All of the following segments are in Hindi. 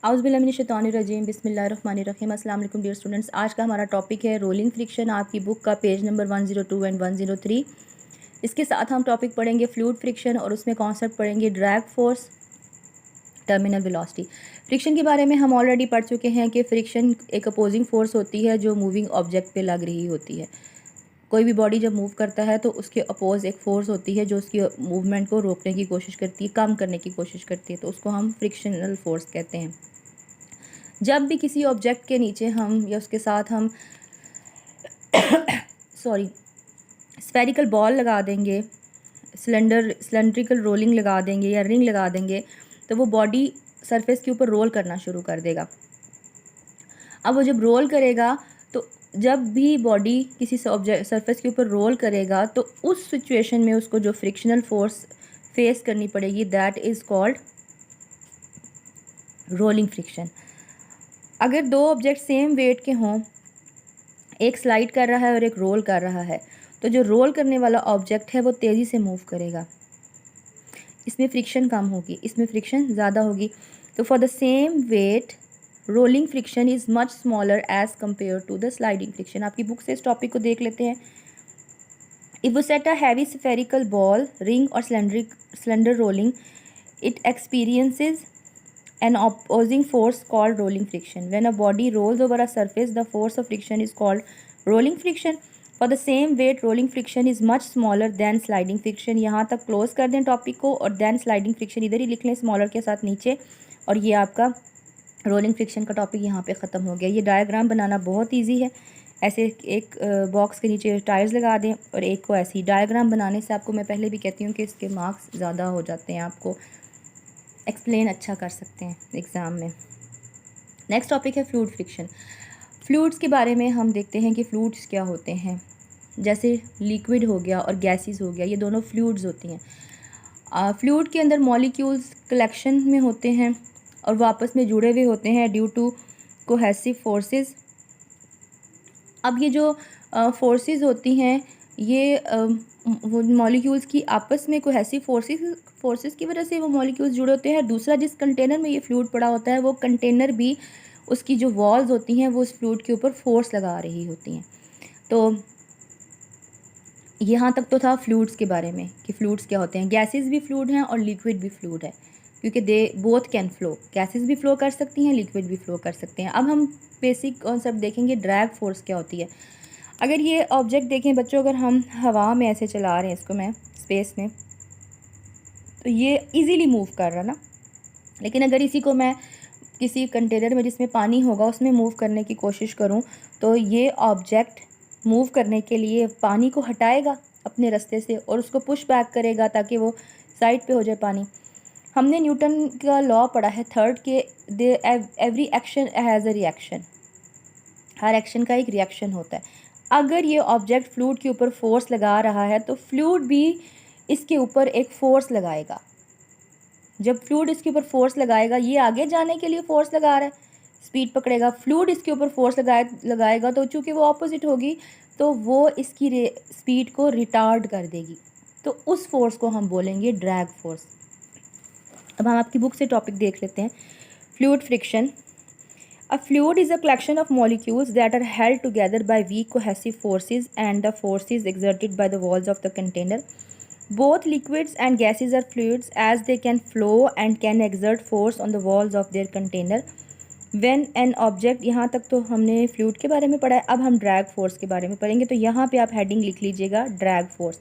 औज़ुबिल्लाहिमिनश्शैतानिर्रजीम बिस्मिल्लाहिर्रहमानिर्रहीम। अस्सलाम वालेकुम डियर स्टूडेंट्स। आज का हमारा टॉपिक है रोलिंग फ्रिक्शन, आपकी बुक का पेज नंबर 102 एंड 103। इसके साथ हम टॉपिक पढ़ेंगे फ्लूइड फ्रिक्शन और उसमें कॉन्सेप्ट पढ़ेंगे drag force, terminal velocity. Friction के बारे में हम ऑलरेडी पढ़ चुके हैं कि फ्रिक्शन एक अपोजिंग फोर्स होती है जो मूविंग ऑब्जेक्ट पे लग रही होती है। कोई भी बॉडी जब मूव करता है तो उसके अपोज एक फोर्स होती है जो उसकी मूवमेंट को रोकने की कोशिश करती है, कम करने की कोशिश करती है, तो उसको हम फ्रिक्शनल फोर्स कहते हैं। जब भी किसी ऑब्जेक्ट के नीचे हम या उसके साथ हम सॉरी स्फेरिकल बॉल लगा देंगे, सिलेंड्रिकल रोलिंग लगा देंगे या रिंग लगा देंगे, तो वो बॉडी सरफेस के ऊपर रोल करना शुरू कर देगा। अब वो जब रोल करेगा तो जब भी बॉडी किसी सरफेस के ऊपर रोल करेगा तो उस सिचुएशन में उसको जो फ्रिक्शनल फोर्स फेस करनी पड़ेगी, that is called rolling friction. अगर दो ऑब्जेक्ट सेम वेट के हों, एक स्लाइड कर रहा है और एक रोल कर रहा है, तो जो रोल करने वाला ऑब्जेक्ट है वो तेज़ी से मूव करेगा, इसमें फ्रिक्शन कम होगी, इसमें फ्रिक्शन ज़्यादा होगी। तो for the same weight rolling friction is much smaller as compare to the sliding friction. आपकी बुक से इस टॉपिक को देख लेते हैं। If we set a heavy spherical ball, ring और cylinder rolling, it experiences an opposing force called rolling friction. When a body rolls over a surface, the force of friction is called rolling friction. For the same weight, rolling friction is much smaller than sliding friction. यहाँ तक क्लोज कर दें टॉपिक को और then sliding friction इधर ही लिख लें स्मॉलर के साथ नीचे, और ये आपका रोलिंग फ्रिक्शन का टॉपिक यहाँ पे ख़त्म हो गया। ये डायग्राम बनाना बहुत ईजी है। ऐसे एक बॉक्स के नीचे टायर्स लगा दें और एक को ऐसी डायग्राम बनाने से, आपको मैं पहले भी कहती हूँ कि इसके मार्क्स ज़्यादा हो जाते हैं, आपको एक्सप्लेन अच्छा कर सकते हैं एग्ज़ाम में। नेक्स्ट टॉपिक है फ्लूइड फ्रिक्शन। फ्लूइड्स के बारे में हम देखते हैं कि फ्लूइड्स क्या होते हैं। जैसे लिक्विड हो गया और गैसेस हो गया, ये दोनों फ्लूइड्स होती हैं। फ्लूइड के अंदर मॉलिक्यूल्स कलेक्शन में होते हैं और वो आपस में जुड़े हुए होते हैं ड्यू टू कोहेसिव फोर्सेस। अब ये जो फोर्सेस होती हैं, ये वो मॉलिक्यूल्स की आपस में कोहेसिव फोर्सेस की वजह से वो मॉलिक्यूल्स जुड़े होते हैं। दूसरा, जिस कंटेनर में ये फ्लूइड पड़ा होता है वो कंटेनर भी, उसकी जो वॉल्स होती हैं वो उस फ्लूइड के ऊपर फोर्स लगा रही होती हैं। तो यहाँ तक तो था फ्लूइड्स के बारे में कि फ्लूइड्स क्या होते हैं। गैसेस भी फ्लूइड हैं और लिक्विड भी फ्लूइड है, क्योंकि they both can flow. Gases भी फ्लो कर सकती हैं, लिक्विड भी फ्लो कर सकते हैं। अब हम बेसिक कॉन्सेप्ट देखेंगे, ड्रैग फोर्स क्या होती है। अगर ये ऑब्जेक्ट देखें बच्चों, अगर हम हवा में ऐसे चला रहे हैं इसको, मैं स्पेस में, तो ये इजीली मूव कर रहा ना, लेकिन अगर इसी को मैं किसी कंटेनर में जिसमें पानी होगा उसमें मूव करने की कोशिश करूं, तो ये ऑब्जेक्ट मूव करने के लिए पानी को हटाएगा अपने रास्ते से और उसको पुश बैक करेगा ताकि वो साइड पे हो जाए पानी। हमने न्यूटन का लॉ पढ़ा है थर्ड के, every action has a reaction, her action का एक रिएक्शन होता है। अगर ये ऑब्जेक्ट फ्लूइड के ऊपर फोर्स लगा रहा है तो फ्लूइड भी इसके ऊपर एक फोर्स लगाएगा। जब फ्लूइड इसके ऊपर फोर्स लगाएगा, ये आगे जाने के लिए फोर्स लगा रहा है, स्पीड पकड़ेगा, फ्लूइड इसके ऊपर फोर्स लगाएगा तो चूंकि वो ऑपोजिट होगी तो वो इसकी स्पीड को रिटार्ड कर देगी, तो उस फोर्स को हम बोलेंगे ड्रैग फोर्स। अब हम आपकी बुक से टॉपिक देख लेते हैं, fluid friction. A fluid is a collection of molecules that are held together by weak cohesive forces and the forces exerted by the walls of the container. Both liquids and gases are fluids as they can flow and can exert force on the walls of their container. When an object, यहाँ तक तो हमने फ्लूइड के बारे में पढ़ा है, अब हम ड्रैग फोर्स के बारे में पढ़ेंगे। तो यहाँ पे आप हेडिंग लिख लीजिएगा drag force.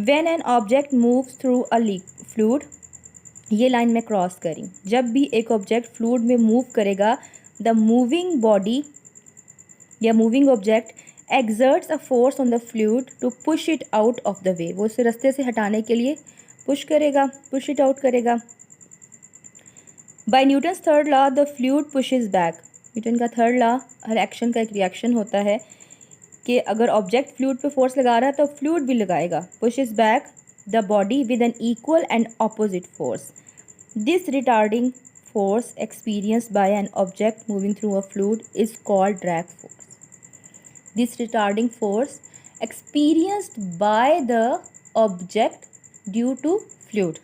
When an object moves through a fluid, ये लाइन में क्रॉस करी, जब भी एक ऑब्जेक्ट फ्लूइड में मूव करेगा, द मूविंग बॉडी या moving object exerts a force on the fluid to push it out of the way, वो उसे रास्ते से हटाने के लिए पुश करेगा, पुश इट आउट करेगा। By Newton's third law the fluid pushes back, Newton का थर्ड लॉ, हर एक्शन का एक रिएक्शन होता है कि अगर ऑब्जेक्ट फ्लूइड पे फोर्स लगा रहा है तो फ्लूइड भी लगाएगा, pushes back the body with an equal and opposite force. This retarding force experienced by an object moving through a fluid is called drag force. This retarding force experienced by the object due to fluid,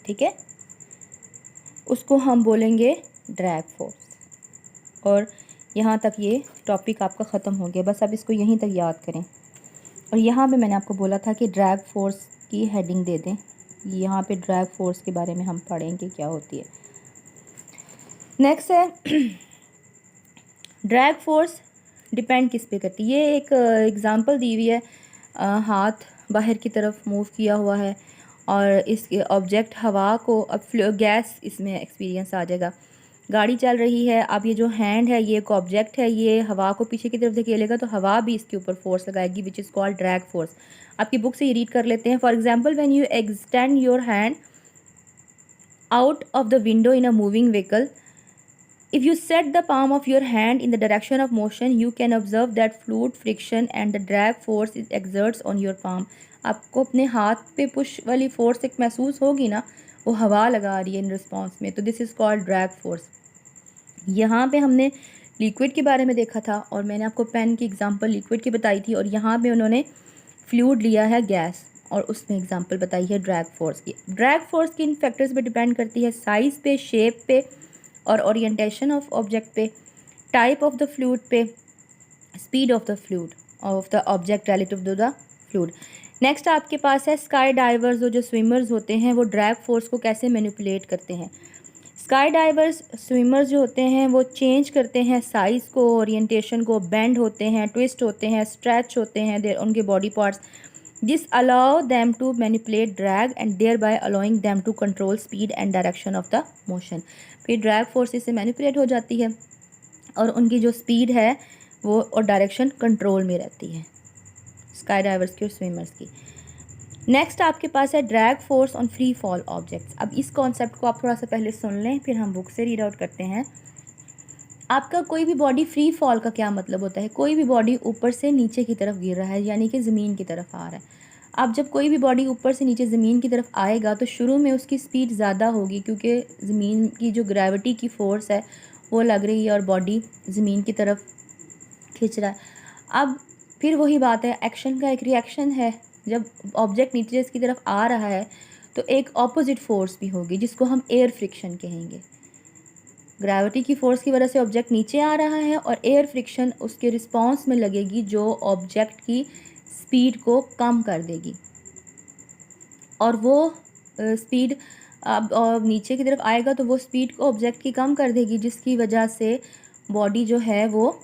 ठीक है। उसको हम बोलेंगे ड्रैग फोर्स। और यहाँ तक ये टॉपिक आपका ख़त्म हो गया, बस अब इसको यहीं तक याद करें। और यहाँ पे मैंने आपको बोला था कि ड्रैग फोर्स की हेडिंग दे दें, यहाँ पे ड्रैग फोर्स के बारे में हम पढ़ेंगे क्या होती है। नेक्स्ट है ड्रैग फोर्स डिपेंड किस पे करती है। ये एक एग्ज़ाम्पल दी हुई है, हाथ बाहर की तरफ मूव किया हुआ है और इस ऑब्जेक्ट हवा को, अब गैस इसमें एक्सपीरियंस आ जाएगा। गाड़ी चल रही है, अब ये जो हैंड है ये एक ऑब्जेक्ट है, ये हवा को पीछे की तरफ धकेलेगा तो हवा भी इसके ऊपर फोर्स लगाएगी, which is called drag force. आपकी बुक से ये रीड कर लेते हैं। For example when you extend your hand out of the window in a moving vehicle, if you set the palm of your hand in the direction of motion, you can observe that fluid friction and the drag force it exerts on your palm. आपको अपने हाथ पे पुश वाली फोर्स एक महसूस होगी ना, वो हवा लगा रही है इन रिस्पॉन्स में, तो this is called drag force. यहाँ पे हमने लिक्विड के बारे में देखा था और मैंने आपको पेन की एग्जांपल लिक्विड की बताई थी, और यहाँ पे उन्होंने फ्लूइड लिया है गैस और उसमें एग्जांपल बताई है ड्रैग फोर्स की। ड्रैग फोर्स किन फैक्टर्स पे डिपेंड करती है? साइज़ पे, शेप पे और ओरिएंटेशन ऑफ ऑब्जेक्ट पे, टाइप ऑफ द फ्लूइड पे, speed of the fluid of the object relative to the fluid. Next आपके पास है स्काई डाइवर्स, जो स्विमर्स होते हैं वो ड्रैग फोर्स को कैसे मैनिपुलेट करते हैं। स्काई डाइवर्स स्विमर्स जो होते हैं वो चेंज करते हैं साइज़ को, ओरिएंटेशन को, बेंड होते हैं, ट्विस्ट होते हैं, स्ट्रेच होते हैं उनके body parts. This allow them to manipulate drag and thereby allowing them to control speed and direction of the motion. फिर ड्रैग फोर्स से मैनिपुलेट हो जाती है और उनकी जो स्पीड है वो और डायरेक्शन कंट्रोल में रहती है, स्काई डाइवर्स की और स्विमर्स की। नेक्स्ट आपके पास है drag force on free fall objects. अब इस कॉन्सेप्ट को आप थोड़ा सा पहले सुन लें, फिर हम बुक से रीड आउट करते हैं। आपका कोई भी बॉडी फ्री फॉल का क्या मतलब होता है? कोई भी बॉडी ऊपर से नीचे की तरफ गिर रहा है, यानी कि ज़मीन की तरफ आ रहा है। अब जब कोई भी बॉडी ऊपर से नीचे ज़मीन की तरफ आएगा तो शुरू में उसकी स्पीड ज़्यादा होगी, क्योंकि ज़मीन की जो ग्रेविटी की फ़ोर्स है वो लग रही है और बॉडी ज़मीन की तरफ खींच रहा है। अब फिर वही बात है, एक्शन का एक रिएक्शन है। जब ऑब्जेक्ट नीचे की तरफ आ रहा है तो एक ऑपोजिट फोर्स भी होगी जिसको हम एयर फ्रिक्शन कहेंगे। ग्रेविटी की फोर्स की वजह से ऑब्जेक्ट नीचे आ रहा है और एयर फ्रिक्शन उसके रिस्पॉन्स में लगेगी जो ऑब्जेक्ट की स्पीड को कम कर देगी, और वो स्पीड अब नीचे की तरफ आएगा तो वो स्पीड को ऑब्जेक्ट की कम कर देगी, जिसकी वजह से बॉडी जो है वो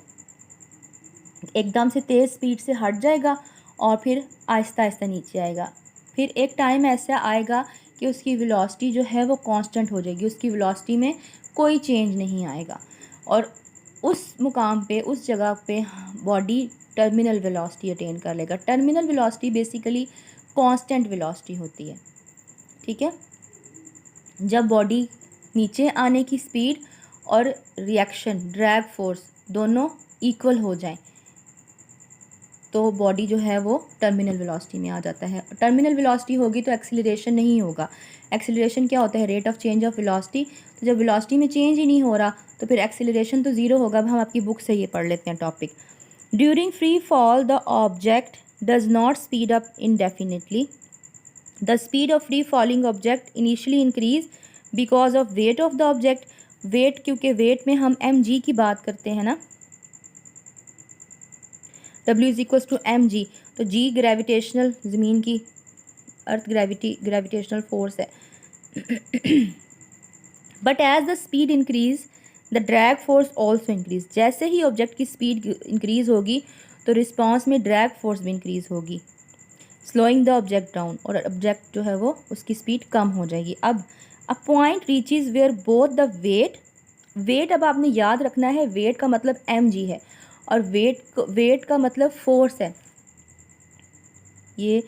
एकदम से तेज़ स्पीड से हट जाएगा और फिर आहिस्ता आहिस्ता नीचे आएगा। फिर एक टाइम ऐसा आएगा कि उसकी वेलोसिटी जो है वो कांस्टेंट हो जाएगी, उसकी वेलोसिटी में कोई चेंज नहीं आएगा और उस मुकाम पे, उस जगह पे बॉडी टर्मिनल वेलोसिटी अटेन कर लेगा। Terminal velocity basically constant velocity होती है, ठीक है। जब बॉडी नीचे आने की स्पीड और रिएक्शन ड्रैग फोर्स दोनों इक्वल हो जाएं तो बॉडी जो है वो टर्मिनल वेलोसिटी में आ जाता है। टर्मिनल वेलोसिटी होगी तो एक्सीलरेशन नहीं होगा। एक्सीलरेशन क्या होता है? Rate of change of velocity. तो जब वेलोसिटी में चेंज ही नहीं हो रहा तो फिर एक्सीलरेशन तो ज़ीरो होगा। अब हम आपकी बुक से ये पढ़ लेते हैं topic. During free fall the object does not speed up indefinitely. The speed of free falling object initially increase because of weight of the object. Weight, क्योंकि वेट में हम mg की बात करते हैं ना, W is equals to mg, तो g ग्रेविटेशनल, ज़मीन की अर्थ ग्रेविटेशनल फोर्स है। But as the speed increase the drag force also increase. जैसे ही ऑब्जेक्ट की स्पीड इंक्रीज होगी तो रिस्पॉन्स में ड्रैग फोर्स भी इंक्रीज होगी, स्लोइंग द ऑब्जेक्ट डाउन, और ऑब्जेक्ट जो है वो उसकी स्पीड कम हो जाएगी। अब a point reaches where both the weight अब आपने याद रखना है, वेट का मतलब mg है और वेट का मतलब फोर्स है। ये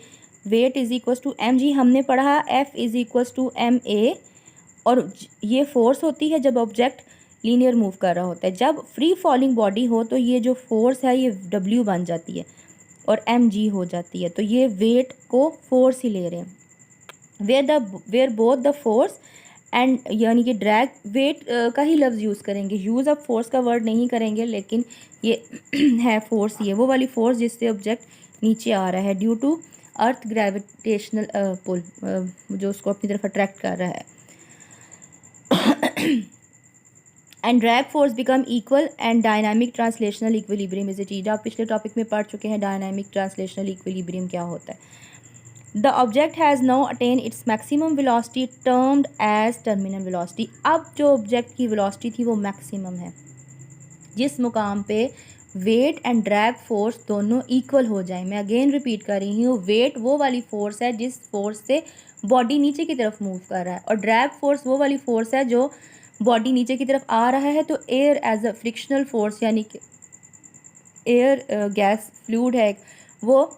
weight is equals to mg हमने पढ़ा, F is equals to ma, और ये फोर्स होती है जब ऑब्जेक्ट लीनियर मूव कर रहा होता है। जब फ्री फॉलिंग बॉडी हो तो ये जो फोर्स है ये W बन जाती है और mg हो जाती है, तो ये वेट को फोर्स ही ले रहे हैं। Where both the force and, यानी कि ड्रैग, वेट का ही लफ्ज़ यूज़ करेंगे, यूज़ ऑफ फोर्स का वर्ड नहीं करेंगे, लेकिन ये है फोर्स, ये वो वाली फोर्स जिससे ऑब्जेक्ट नीचे आ रहा है due to earth gravitational pull, जो उसको अपनी तरफ अट्रैक्ट कर रहा है। And drag force become equal and dynamic translational equilibrium is achieved. आप पिछले टॉपिक में पढ़ चुके हैं डायनामिक ट्रांसलेशनल इक्विलिब्रियम क्या होता है। The object has now attain its maximum velocity termed as terminal velocity. अब जो ऑब्जेक्ट की वेलोसिटी थी वो मैक्सिमम है, जिस मुकाम पे वेट एंड ड्रैग फोर्स दोनों इक्वल हो जाए। मैं अगेन रिपीट कर रही हूँ, वेट वो वाली फोर्स है जिस फोर्स से बॉडी नीचे की तरफ मूव कर रहा है, और ड्रैग फोर्स वो वाली फोर्स है जो बॉडी नीचे की तरफ आ रहा है। तो air as a frictional force, यानी कि एयर गैस फ्लूइड है वो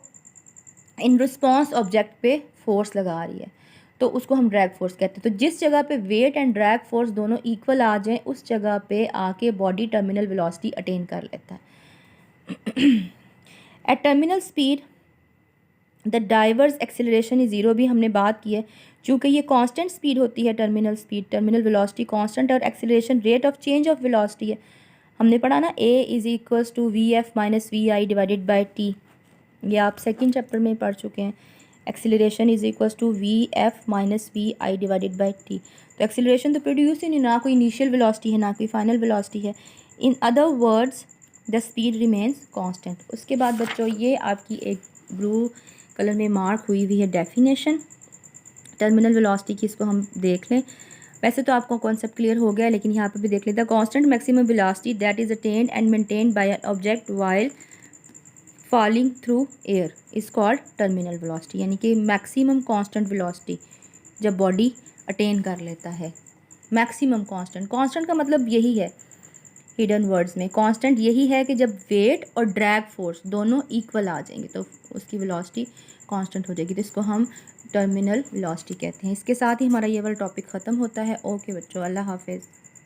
इन रिस्पॉन्स ऑब्जेक्ट पे फोर्स लगा रही है, तो उसको हम ड्रैग फोर्स कहते हैं। तो जिस जगह पे वेट एंड ड्रैग फोर्स दोनों इक्वल आ जाएं, उस जगह पे आके बॉडी टर्मिनल वेलोसिटी अटेन कर लेता है। At terminal speed the diver's acceleration is zero, भी हमने बात की है, चूँकि ये कांस्टेंट स्पीड होती है terminal speed, terminal velocity constant, और acceleration rate of change of velocity है। हमने पढ़ा ना, a is equals to v f minus v i divided by t, ये आप सेकंड चैप्टर में पढ़ चुके हैं। Acceleration is equals to v f minus v i divided by t. तो एक्सीलरेशन तो प्रोड्यूस ही नहीं, ना कोई इनिशियल वेलोसिटी है ना कोई फाइनल वेलोसिटी है। In other words the speed remains constant. उसके बाद बच्चों ये आपकी एक ब्लू कलर में मार्क हुई हुई है डेफिनेशन टर्मिनल वेलोसिटी की, इसको हम देख लें। वैसे तो आपको कॉन्सेप्ट क्लियर हो गया है, लेकिन यहाँ पे भी देख लेते हैं। Constant maximum velocity that is attend and maintained by an object while falling through air is called terminal velocity, यानी कि मैक्सिमम कांस्टेंट वेलोसिटी जब बॉडी अटेन कर लेता है। मैक्सिमम कांस्टेंट, कांस्टेंट का मतलब यही है हिडन वर्ड्स में, कांस्टेंट यही है कि जब वेट और ड्रैग फोर्स दोनों इक्वल आ जाएंगे तो उसकी वेलोसिटी कांस्टेंट हो जाएगी, तो इसको हम टर्मिनल वेलोसिटी कहते हैं। इसके साथ ही हमारा ये वाला टॉपिक ख़त्म होता है। ओके बच्चों, अल्लाह हाफिज़।